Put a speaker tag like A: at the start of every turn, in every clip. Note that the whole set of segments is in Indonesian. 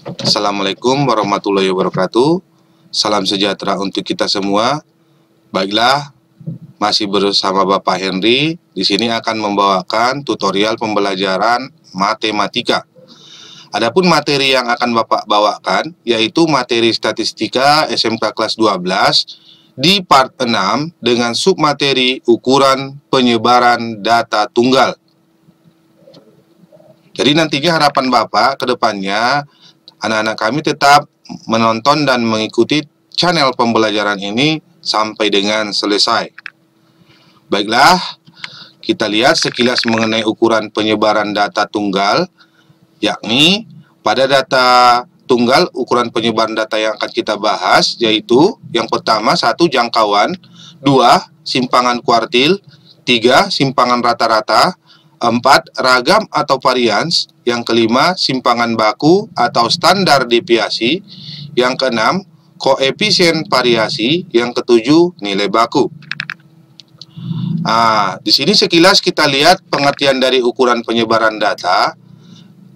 A: Assalamualaikum warahmatullahi wabarakatuh. Salam sejahtera untuk kita semua. Baiklah, masih bersama Bapak Henry. Di sini akan membawakan tutorial pembelajaran matematika. Adapun materi yang akan Bapak bawakan yaitu materi statistika SMK kelas 12 di part 6 dengan submateri ukuran penyebaran data tunggal. Jadi nantinya harapan Bapak ke depannya anak-anak kami tetap menonton dan mengikuti channel pembelajaran ini sampai dengan selesai. Baiklah, kita lihat sekilas mengenai ukuran penyebaran data tunggal, yakni pada data tunggal ukuran penyebaran data yang akan kita bahas yaitu yang pertama 1 jangkauan, 2 simpangan kuartil, 3 simpangan rata-rata, 4 ragam atau varians, yang kelima simpangan baku atau standar deviasi, yang keenam koefisien variasi, yang ketujuh nilai baku. Di sini sekilas kita lihat pengertian dari ukuran penyebaran data.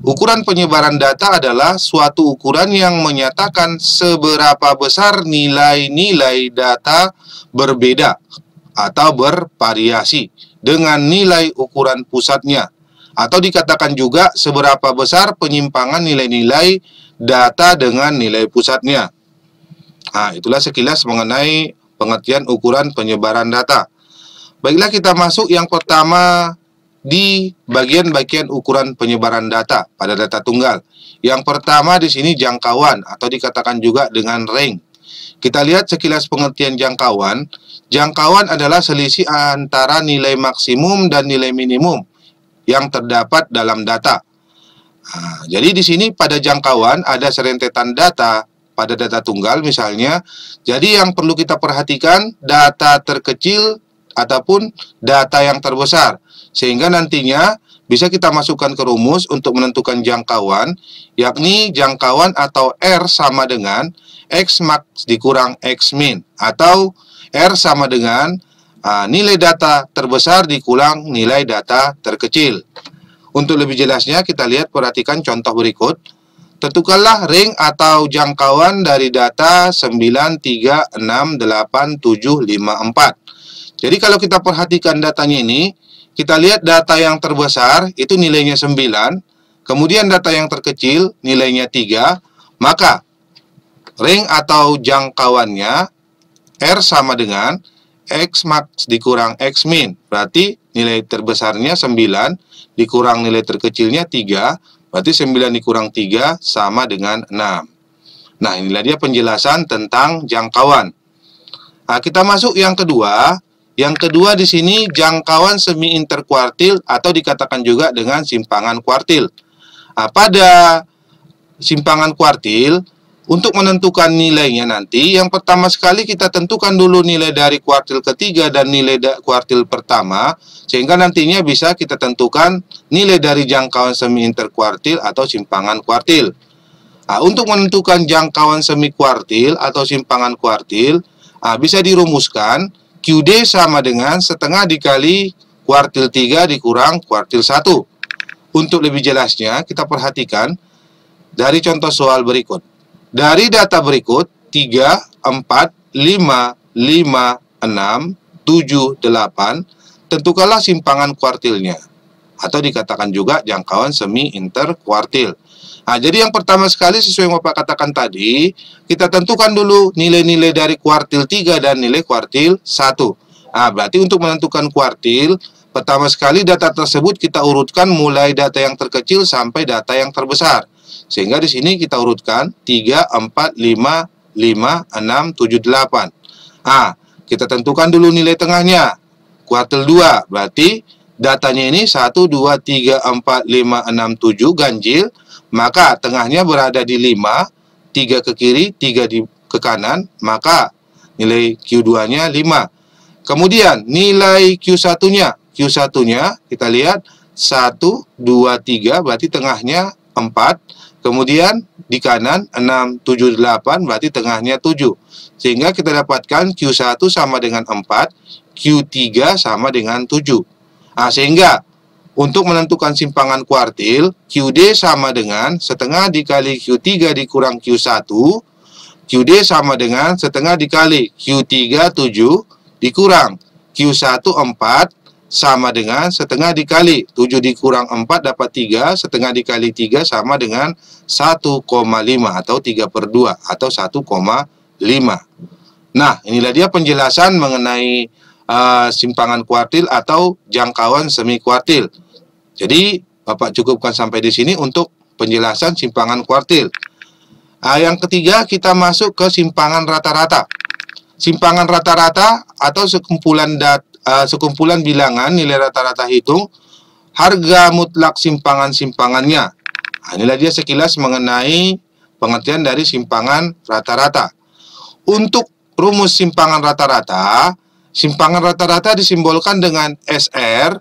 A: Ukuran penyebaran data adalah suatu ukuran yang menyatakan seberapa besar nilai-nilai data berbeda atau bervariasi dengan nilai ukuran pusatnya, atau dikatakan juga seberapa besar penyimpangan nilai-nilai data dengan nilai pusatnya. Itulah sekilas mengenai pengertian ukuran penyebaran data. Baiklah, kita masuk yang pertama di bagian-bagian ukuran penyebaran data pada data tunggal. Yang pertama di sini jangkauan atau dikatakan juga dengan range. Kita lihat sekilas pengertian jangkauan. Jangkauan adalah selisih antara nilai maksimum dan nilai minimum yang terdapat dalam data. Jadi di sini pada jangkauan ada serentetan data pada data tunggal misalnya. Jadi yang perlu kita perhatikan data terkecil ataupun data yang terbesar, sehingga nantinya bisa kita masukkan ke rumus untuk menentukan jangkauan, yakni jangkauan atau R sama dengan X max dikurang X min, atau R sama dengan nilai data terbesar dikurang nilai data terkecil. Untuk lebih jelasnya kita lihat, perhatikan contoh berikut. Tentukanlah ring atau jangkauan dari data 9, 3, 6, 8, 7, 5, 4. Jadi kalau kita perhatikan datanya ini, kita lihat data yang terbesar itu nilainya 9, kemudian data yang terkecil nilainya 3, maka ring atau jangkauannya R sama dengan X max dikurang X min. Berarti nilai terbesarnya 9 dikurang nilai terkecilnya 3, berarti 9 dikurang 3 sama dengan 6. Nah, inilah dia penjelasan tentang jangkauan. Kita masuk yang kedua. Yang kedua di sini jangkauan semi interkuartil atau dikatakan juga dengan simpangan kuartil. Pada simpangan kuartil, untuk menentukan nilainya nanti, yang pertama sekali kita tentukan dulu nilai dari kuartil ketiga dan nilai kuartil pertama, sehingga nantinya bisa kita tentukan nilai dari jangkauan semi interkuartil atau simpangan kuartil. Untuk menentukan jangkauan semi kuartil atau simpangan kuartil, bisa dirumuskan QD sama dengan setengah dikali kuartil 3 dikurang kuartil 1. Untuk lebih jelasnya, kita perhatikan dari contoh soal berikut. Dari data berikut, 3, 4, 5, 5, 6, 7, 8, tentukanlah simpangan kuartilnya, atau dikatakan juga jangkauan semi interkuartil. Jadi yang pertama sekali sesuai yang Bapak katakan tadi, kita tentukan dulu nilai-nilai dari kuartil 3 dan nilai kuartil 1. Berarti untuk menentukan kuartil, pertama sekali data tersebut kita urutkan mulai data yang terkecil sampai data yang terbesar. Sehingga di sini kita urutkan 3, 4, 5, 5, 6, 7, 8. Kita tentukan dulu nilai tengahnya, kuartil 2. Berarti datanya ini 1, 2, 3, 4, 5, 6, 7 ganjil. Maka tengahnya berada di 5, 3 ke kiri, 3 ke kanan, maka nilai Q2-nya 5. Kemudian nilai Q1-nya, kita lihat 1, 2, 3, berarti tengahnya 4. Kemudian di kanan 6, 7, 8, berarti tengahnya 7. Sehingga kita dapatkan Q1 sama dengan 4, Q3 sama dengan 7. Sehingga Untuk menentukan simpangan kuartil, QD sama dengan setengah dikali Q3 dikurang Q1. QD sama dengan setengah dikali Q3 7 dikurang Q1 4 sama dengan setengah dikali 7 dikurang 4 dapat 3, setengah dikali 3 sama dengan 1,5 atau 3/2 atau 1,5. Nah, inilah dia penjelasan mengenai simpangan kuartil atau jangkauan semi kuartil. Jadi, Bapak cukupkan sampai di sini untuk penjelasan simpangan kuartil. Yang ketiga, kita masuk ke simpangan rata-rata. Simpangan rata-rata atau sekumpulan bilangan nilai rata-rata hitung harga mutlak simpangan-simpangannya. Inilah dia sekilas mengenai pengertian dari simpangan rata-rata. Untuk rumus simpangan rata-rata disimbolkan dengan SR.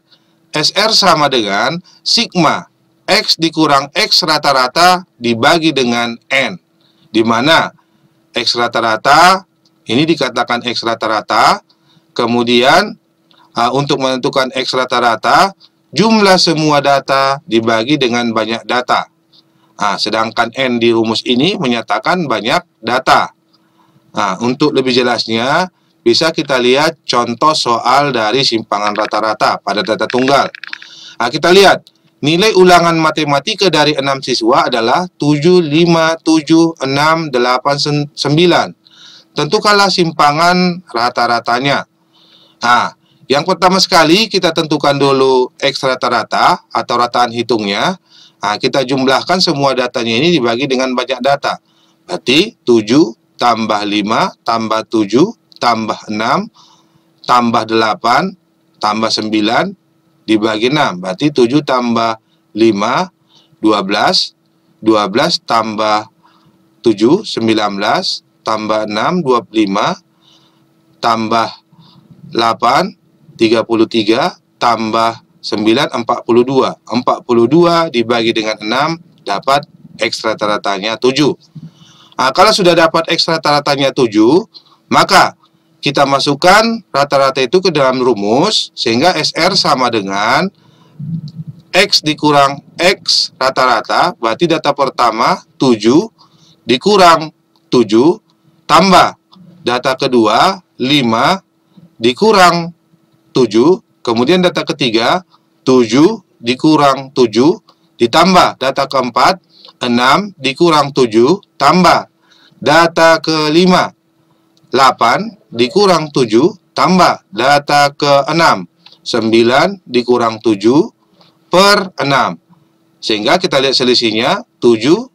A: SR sama dengan sigma X dikurang X rata-rata dibagi dengan N, di mana X rata-rata ini dikatakan X rata-rata, kemudian untuk menentukan X rata-rata, jumlah semua data dibagi dengan banyak data. Sedangkan N di rumus ini menyatakan banyak data. Untuk lebih jelasnya, bisa kita lihat contoh soal dari simpangan rata-rata pada data tunggal. Kita lihat, nilai ulangan matematika dari 6 siswa adalah 7, 5, 7, 6, 8, 9. Tentukanlah simpangan rata-ratanya. Yang pertama sekali kita tentukan dulu X rata-rata atau rataan hitungnya. Kita jumlahkan semua datanya ini dibagi dengan banyak data. Berarti 7 tambah 5 tambah 7 tambah 6 tambah 8 tambah 9 dibagi 6. Berarti 7 tambah 5 12, 12 tambah 7 19 tambah 6 25 tambah 8 33 tambah 9 42. 42 dibagi dengan 6 dapat X rata-ratanya 7. Kalau sudah dapat X rata-ratanya 7, maka kita masukkan rata-rata itu ke dalam rumus, sehingga SR sama dengan X dikurang X rata-rata, berarti data pertama 7 dikurang 7 tambah data kedua 5 dikurang 7, kemudian data ketiga 7 dikurang 7 ditambah data keempat 6 dikurang 7 tambah data kelima 8 dikurang 7 tambah data ke-6 9 dikurang 7 per 6, sehingga kita lihat selisihnya 7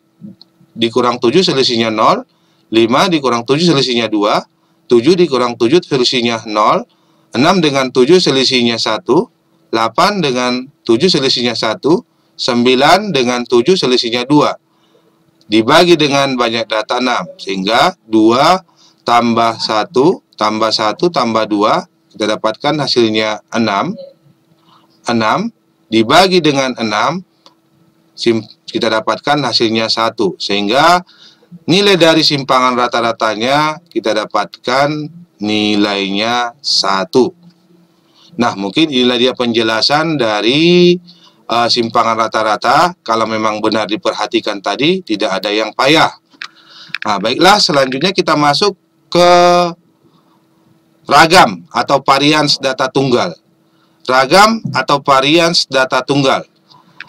A: dikurang 7 selisihnya 0, 5 dikurang 7 selisihnya 2, 7 dikurang 7 selisihnya 0, 6 dengan 7 selisihnya 1, 8 dengan 7 selisihnya 1, 9 dengan 7 selisihnya 2 dibagi dengan banyak data 6, sehingga 2 tambah 1 tambah 1 tambah 2 kita dapatkan hasilnya 6. 6 dibagi dengan 6 kita dapatkan hasilnya 1, sehingga nilai dari simpangan rata-ratanya kita dapatkan nilainya 1. Nah, mungkin inilah dia penjelasan dari simpangan rata-rata. Kalau memang benar diperhatikan tadi, tidak ada yang payah. Baiklah, selanjutnya kita masuk ke ragam atau varians data tunggal. Ragam atau varians data tunggal.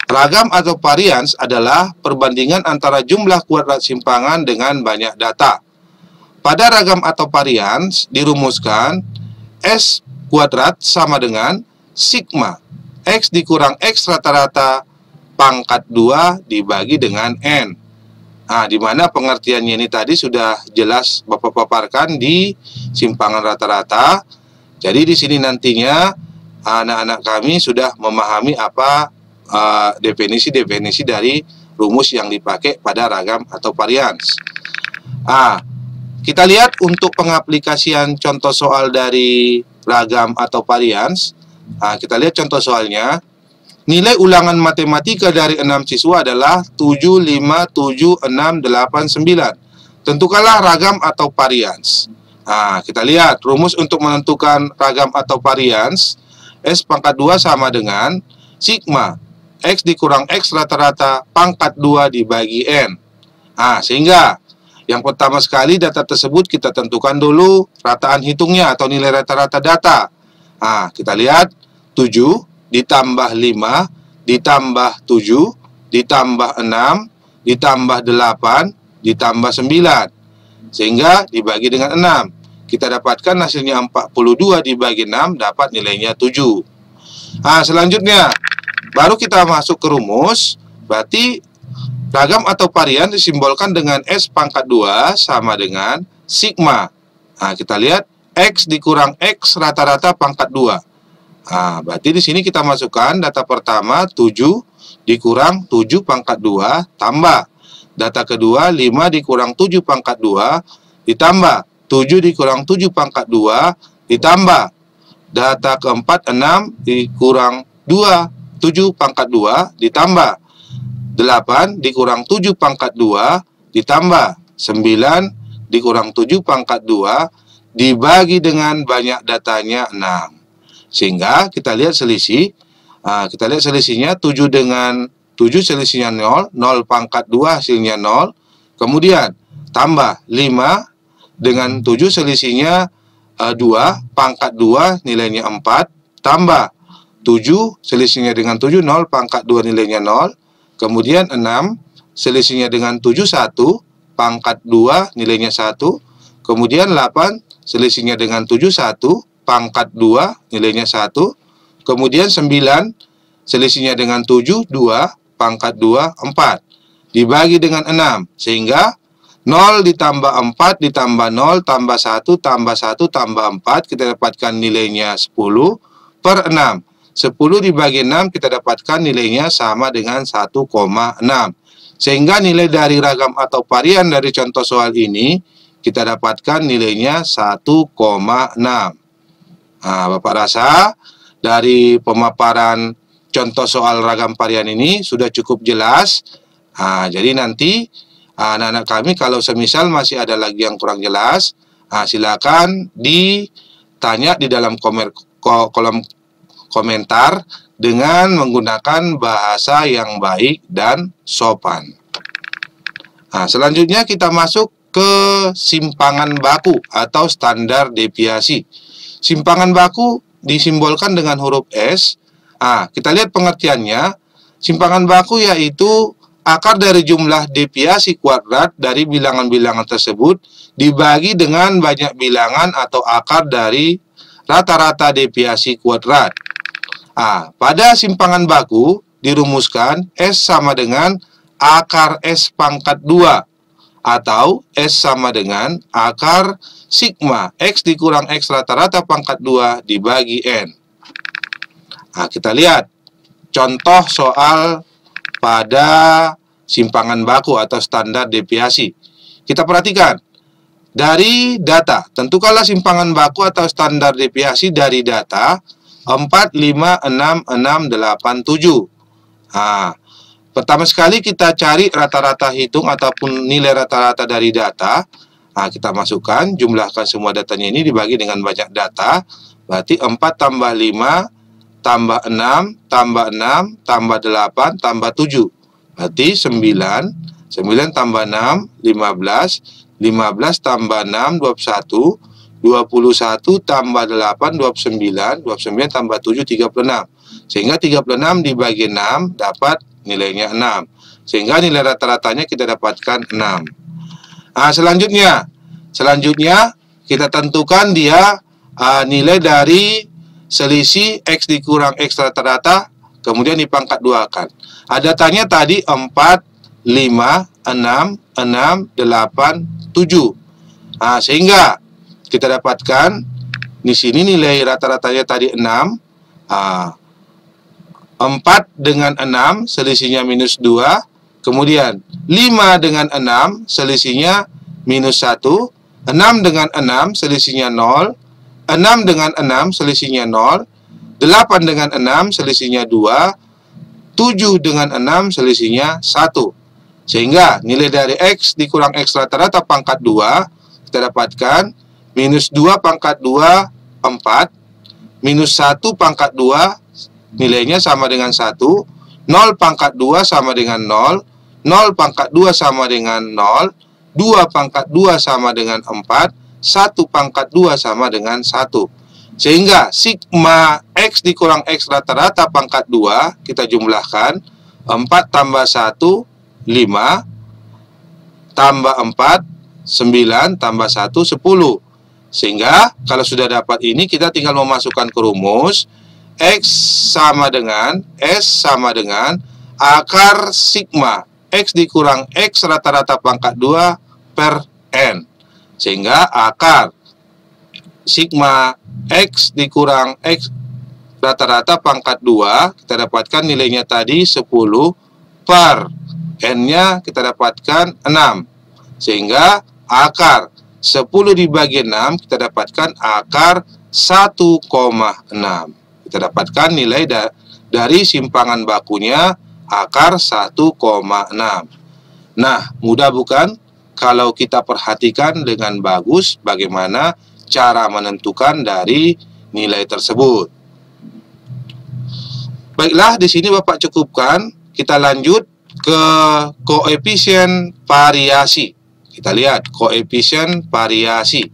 A: Ragam atau varians adalah perbandingan antara jumlah kuadrat simpangan dengan banyak data. Pada ragam atau varians dirumuskan S kuadrat sama dengan sigma X dikurang X rata-rata pangkat 2 dibagi dengan N. Di mana pengertiannya ini tadi sudah jelas Bapak paparkan di simpangan rata-rata. Jadi di sini nantinya anak-anak kami sudah memahami apa definisi-definisi dari rumus yang dipakai pada ragam atau varians. Kita lihat untuk pengaplikasian contoh soal dari ragam atau varians. Kita lihat contoh soalnya. Nilai ulangan matematika dari 6 siswa adalah 7, 5, 7, 6, 8, 9. Tentukanlah ragam atau varians. Kita lihat rumus untuk menentukan ragam atau varians. S pangkat 2 sama dengan sigma X dikurang X rata-rata pangkat 2 dibagi N. Sehingga yang pertama sekali data tersebut kita tentukan dulu rataan hitungnya atau nilai rata-rata data. Kita lihat 7 ditambah 5 ditambah 7 ditambah 6 ditambah 8 ditambah 9. Sehingga dibagi dengan 6. Kita dapatkan hasilnya 42 dibagi 6 dapat nilainya 7. Selanjutnya baru kita masuk ke rumus. Berarti ragam atau varian disimbolkan dengan S pangkat 2 sama dengan sigma. Kita lihat X dikurang X rata-rata pangkat 2. Berarti di sini kita masukkan data pertama 7 dikurang 7 pangkat 2 tambah. Data kedua 5 dikurang 7 pangkat 2 ditambah 7 dikurang 7 pangkat 2 ditambah. Data keempat 6 dikurang 2 7 pangkat 2 ditambah 8 dikurang 7 pangkat 2 ditambah 9 dikurang 7 pangkat 2 dibagi dengan banyak datanya 6. Sehingga kita lihat selisih. Kita lihat selisihnya 7 dengan 7 selisihnya 0, 0 pangkat 2 hasilnya 0. Kemudian tambah 5 dengan 7 selisihnya 2 pangkat 2 nilainya 4. Tambah 7 selisihnya dengan 7, 0 pangkat 2 nilainya 0. Kemudian 6 selisihnya dengan 7, 1 pangkat 2 nilainya 1. Kemudian 8 selisihnya dengan 7, 1 pangkat 2 nilainya 1. Kemudian 9 selisihnya dengan 7, 2 pangkat 2, 4 dibagi dengan 6. Sehingga 0 ditambah 4 ditambah 0 tambah 1 tambah 1 tambah 4 kita dapatkan nilainya 10 per 6. 10 dibagi 6 kita dapatkan nilainya sama dengan 1,6. Sehingga nilai dari ragam atau varian dari contoh soal ini kita dapatkan nilainya 1,6. Bapak rasa dari pemaparan contoh soal ragam varian ini sudah cukup jelas. Jadi nanti anak-anak kami kalau semisal masih ada lagi yang kurang jelas, silakan ditanya di dalam kolom komentar dengan menggunakan bahasa yang baik dan sopan. Selanjutnya kita masuk ke simpangan baku atau standar deviasi. Simpangan baku disimbolkan dengan huruf S. Kita lihat pengertiannya. Simpangan baku yaitu akar dari jumlah deviasi kuadrat dari bilangan-bilangan tersebut dibagi dengan banyak bilangan atau akar dari rata-rata deviasi kuadrat. Pada simpangan baku dirumuskan S sama dengan akar S pangkat 2 atau S sama dengan akar sigma X dikurang X rata-rata pangkat 2 dibagi N. Kita lihat contoh soal pada simpangan baku atau standar deviasi. Kita perhatikan dari data, tentukanlah simpangan baku atau standar deviasi dari data 4, 5, 6, 6, 8, 7. Pertama sekali kita cari rata-rata hitung ataupun nilai rata-rata dari data. Kita masukkan, jumlahkan semua datanya ini dibagi dengan banyak data. Berarti 4 tambah 5 tambah 6 tambah 6 tambah 8 tambah 7. Berarti 9. 9 tambah 6 15. 15 tambah 6 21. 21 tambah 8 29. 29 tambah 7 36. Sehingga 36 dibagi 6 dapat nilainya 6. Sehingga nilai rata-ratanya kita dapatkan 6. Selanjutnya kita tentukan dia nilai dari selisih X dikurang X rata-rata kemudian dipangkat 2-kan. Datanya tadi 4, 5, 6, 6, 8, 7. Sehingga kita dapatkan di sini nilai rata-ratanya tadi 6. 4 dengan 6 selisihnya minus 2. Kemudian 5 dengan 6 selisihnya minus 1. 6 dengan 6 selisihnya 0. 6 dengan 6 selisihnya 0. 8 dengan 6 selisihnya 2. 7 dengan 6 selisihnya 1. Sehingga nilai dari X dikurang X rata-rata pangkat 2 kita dapatkan minus 2 pangkat 2 4. Minus 1 pangkat 2 nilainya sama dengan 1, 0 pangkat 2 sama dengan 0, 0 pangkat 2 sama dengan 0, 2 pangkat 2 sama dengan 4, 1 pangkat 2 sama dengan 1. Sehingga sigma X dikurang X rata-rata pangkat 2, kita jumlahkan, 4 tambah 1, 5, tambah 4, 9, tambah 1, 10. Sehingga kalau sudah dapat ini, kita tinggal memasukkan ke rumus, X sama dengan, S sama dengan akar sigma X dikurang X rata-rata pangkat 2 per N. Sehingga akar sigma X dikurang X rata-rata pangkat 2, kita dapatkan nilainya tadi 10 per N-nya kita dapatkan 6. Sehingga akar 10 dibagi 6, kita dapatkan akar 1,6. Kita dapatkan nilai dari simpangan bakunya akar 1,6. Nah, mudah bukan? Kalau kita perhatikan dengan bagus bagaimana cara menentukan dari nilai tersebut. Baiklah, di sini Bapak cukupkan. Kita lanjut ke koefisien variasi. Kita lihat koefisien variasi.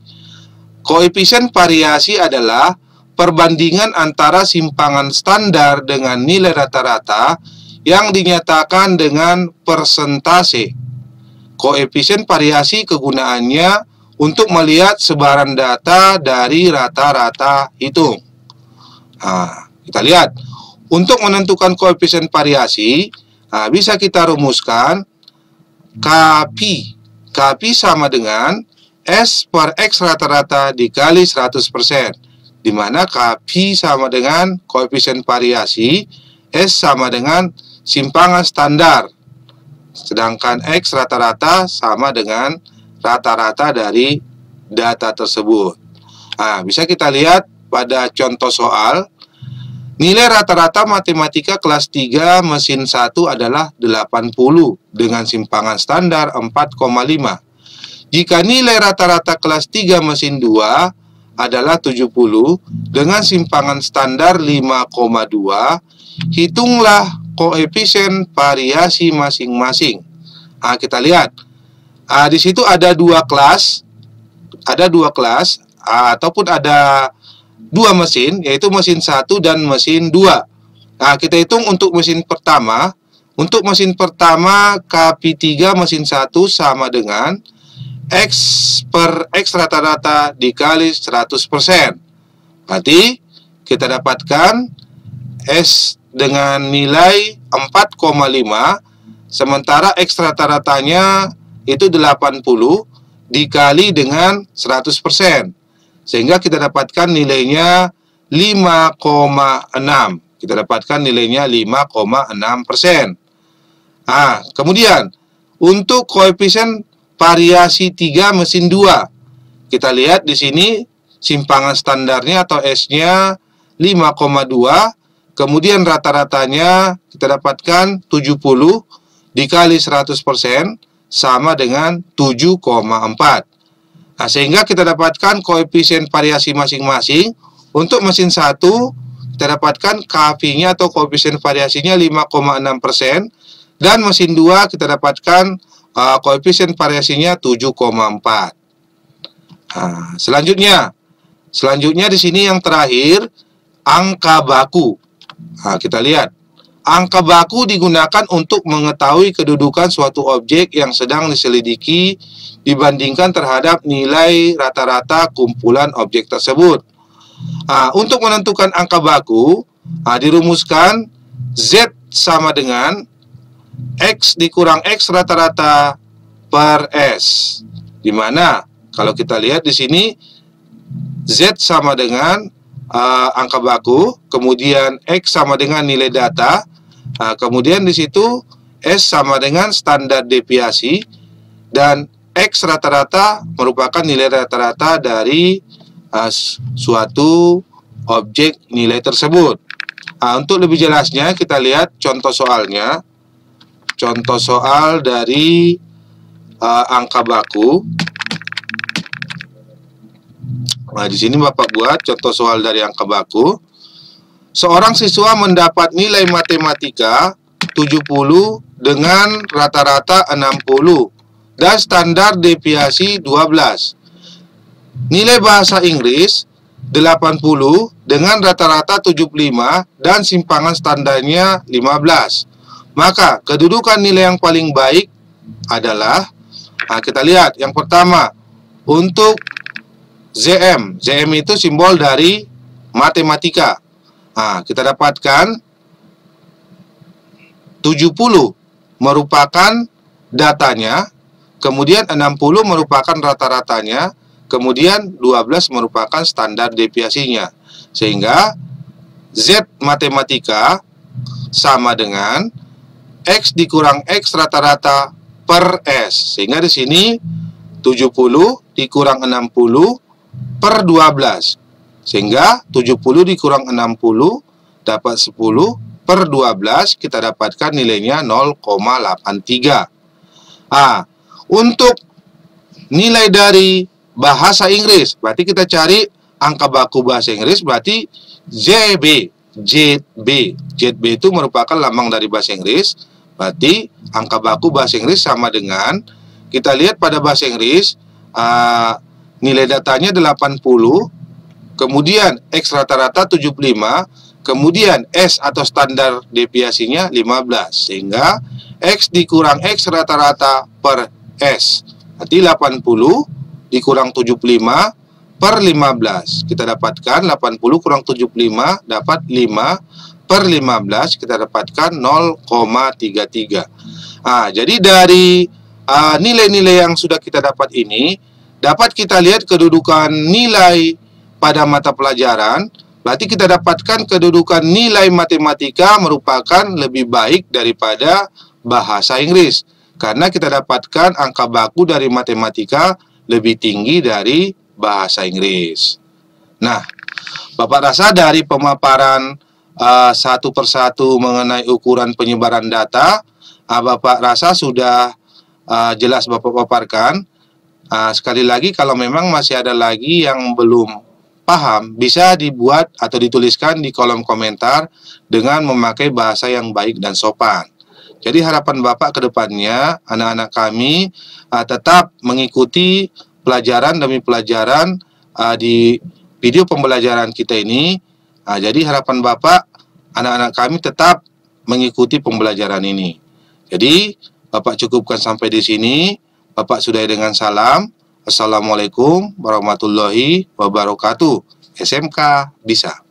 A: Koefisien variasi adalah perbandingan antara simpangan standar dengan nilai rata-rata yang dinyatakan dengan persentase. Koefisien variasi kegunaannya untuk melihat sebaran data dari rata-rata hitung. Nah, kita lihat. Untuk menentukan koefisien variasi, bisa kita rumuskan KP. KP sama dengan S per X rata-rata dikali 100%. Di mana KP sama dengan koefisien variasi, S sama dengan simpangan standar. Sedangkan X rata-rata sama dengan rata-rata dari data tersebut. Nah, bisa kita lihat pada contoh soal, nilai rata-rata matematika kelas 3 mesin 1 adalah 80 dengan simpangan standar 4,5. Jika nilai rata-rata kelas 3 mesin 2 adalah 70 dengan simpangan standar 5,2, hitunglah koefisien variasi masing-masing. Nah, kita lihat. Di situ ada dua kelas, ataupun ada dua mesin, yaitu mesin 1 dan mesin 2. Nah, kita hitung untuk mesin pertama. Untuk mesin pertama, KP3 mesin 1 sama dengan X per X rata-rata dikali 100%. Berarti, kita dapatkan S dengan nilai 4,5, sementara X rata-ratanya itu 80 dikali dengan 100%. Sehingga kita dapatkan nilainya 5,6. Kita dapatkan nilainya 5,6%. Nah, kemudian untuk koefisien variasi 3 mesin 2. Kita lihat di sini simpangan standarnya atau S-nya 5,2. Kemudian rata-ratanya kita dapatkan 70 dikali 100% sama dengan 7,4. Nah, sehingga kita dapatkan koefisien variasi masing-masing. Untuk mesin 1, kita dapatkan KV-nya atau koefisien variasinya 5,6%. Dan mesin 2, kita dapatkan koefisien variasinya 7,4. Nah, selanjutnya di sini yang terakhir, angka baku. Nah, kita lihat. Angka baku digunakan untuk mengetahui kedudukan suatu objek yang sedang diselidiki dibandingkan terhadap nilai rata-rata kumpulan objek tersebut. Untuk menentukan angka baku, dirumuskan Z sama dengan X dikurang X rata-rata per S. Dimana kalau kita lihat di sini Z sama dengan angka baku, kemudian X sama dengan nilai data, kemudian di situ S sama dengan standar deviasi, dan X rata-rata merupakan nilai rata-rata dari suatu objek nilai tersebut. Untuk lebih jelasnya kita lihat contoh soalnya. Contoh soal dari angka baku. Nah, di sini Bapak buat contoh soal dari angka baku. seorang siswa mendapat nilai matematika 70 dengan rata-rata 60 dan standar deviasi 12. Nilai bahasa Inggris 80 dengan rata-rata 75 dan simpangan standarnya 15. Maka kedudukan nilai yang paling baik adalah, kita lihat yang pertama untuk ZM. ZM itu simbol dari matematika. Kita dapatkan 70 merupakan datanya, kemudian 60 merupakan rata-ratanya, kemudian 12 merupakan standar deviasinya. Sehingga Z matematika sama dengan X dikurang X rata-rata per S. Sehingga di sini 70 dikurang 60 per 12. Sehingga 70 dikurang 60 dapat 10 per 12, kita dapatkan nilainya 0,83. Untuk nilai dari bahasa Inggris, berarti kita cari angka baku bahasa Inggris, berarti ZB. ZB itu merupakan lambang dari bahasa Inggris. Berarti angka baku bahasa Inggris sama dengan, kita lihat pada bahasa Inggris, nilai datanya 80, kemudian X rata-rata 75, kemudian S atau standar deviasinya 15. Sehingga X dikurang X rata-rata per S. Berarti 80 dikurang 75 per 15. Kita dapatkan 80 kurang 75 dapat 5 per 15. Kita dapatkan 0,33. Jadi dari nilai-nilai yang sudah kita dapat ini, dapat kita lihat kedudukan nilai pada mata pelajaran. Berarti kita dapatkan kedudukan nilai matematika merupakan lebih baik daripada bahasa Inggris. Karena kita dapatkan angka baku dari matematika lebih tinggi dari bahasa Inggris. Nah, Bapak rasa dari pemaparan satu persatu mengenai ukuran penyebaran data, Bapak rasa sudah jelas Bapak paparkan. Sekali lagi, kalau memang masih ada lagi yang belum paham, bisa dibuat atau dituliskan di kolom komentar dengan memakai bahasa yang baik dan sopan. Jadi harapan Bapak ke depannya, anak-anak kami tetap mengikuti pelajaran demi pelajaran di video pembelajaran kita ini. Jadi harapan Bapak, anak-anak kami tetap mengikuti pembelajaran ini. Jadi Bapak cukupkan sampai di sini. Bapak sudahi dengan salam. Assalamualaikum warahmatullahi wabarakatuh. SMK bisa.